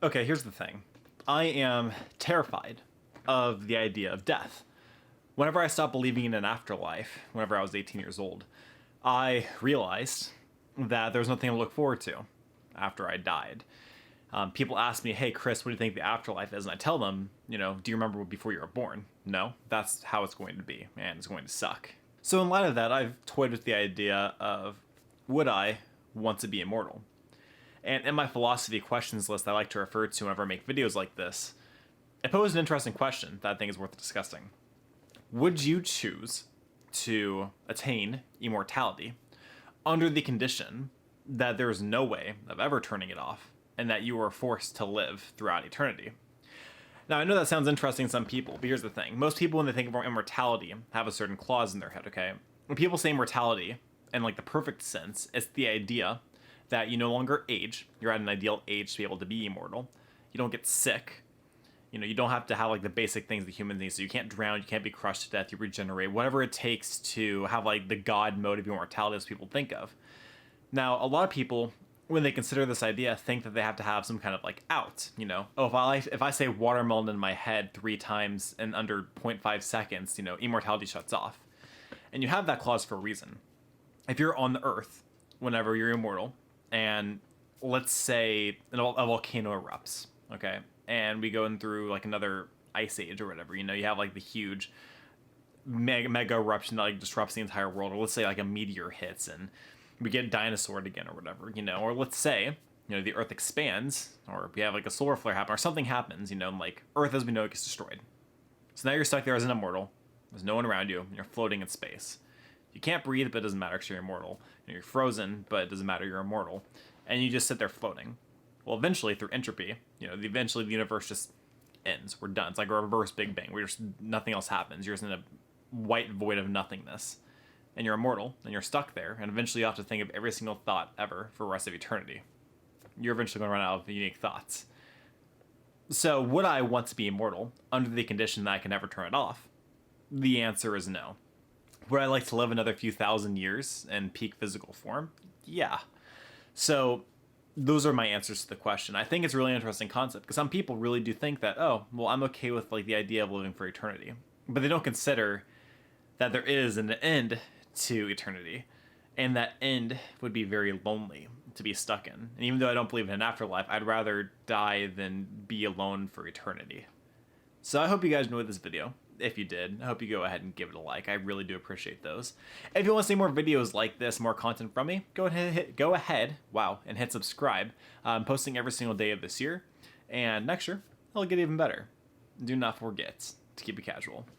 Okay, here's the thing. I am terrified of the idea of death. Whenever I stopped believing in an afterlife, whenever I was 18 years old, I realized that there was nothing to look forward to after I died. People ask me, hey, Chris, what do you think the afterlife is? And I tell them, do you remember before you were born? No, that's how it's going to be, and it's going to suck. So in light of that, I've toyed with the idea of, would I want to be immortal? And in my philosophy questions list I like to refer to whenever I make videos like this, I posed an interesting question that I think is worth discussing. Would you choose to attain immortality under the condition that there is no way of ever turning it off and that you are forced to live throughout eternity? Now, I know that sounds interesting to some people, but here's the thing. Most people, when they think of immortality, have a certain clause in their head, okay? When people say immortality, in like the perfect sense, it's the idea that you no longer age. You're at an ideal age to be able to be immortal. You don't get sick. You don't have to have like the basic things that humans need. So you can't drown, you can't be crushed to death, you regenerate, whatever it takes to have like the God mode of immortality as people think of. Now, a lot of people, when they consider this idea, think that they have to have some kind of like out, Oh, if I say watermelon in my head 3 times in under 0.5 seconds, immortality shuts off. And you have that clause for a reason. If you're on the earth, whenever you're immortal, and let's say a volcano erupts, okay? And we go in through like another ice age or whatever, you have like the huge mega eruption that like disrupts the entire world, or let's say like a meteor hits and we get dinosaured again or whatever, or let's say, the earth expands, or we have like a solar flare happen, or something happens, and like earth as we know it gets destroyed. So now you're stuck there as an immortal, there's no one around you, and you're floating in space. You can't breathe, but it doesn't matter because you're immortal. You're frozen, but it doesn't matter, you're immortal. And you just sit there floating. Well, eventually, through entropy, eventually the universe just ends. We're done. It's like a reverse Big Bang, where nothing else happens. You're just in a white void of nothingness. And you're immortal, and you're stuck there, and eventually you have to think of every single thought ever for the rest of eternity. You're eventually going to run out of unique thoughts. So, would I want to be immortal under the condition that I can never turn it off? The answer is no. Would I like to live another few thousand years in peak physical form? Yeah. So those are my answers to the question. I think it's a really interesting concept because some people really do think that, oh, well, I'm okay with like the idea of living for eternity. But they don't consider that there is an end to eternity. And that end would be very lonely to be stuck in. And even though I don't believe in an afterlife, I'd rather die than be alone for eternity. So I hope you guys enjoyed this video. If you did, I hope you go ahead and give it a like. I really do appreciate those. If you want to see more videos like this, more content from me, go ahead, and hit subscribe. I'm posting every single day of this year, and next year, it'll get even better. Do not forget to keep it casual.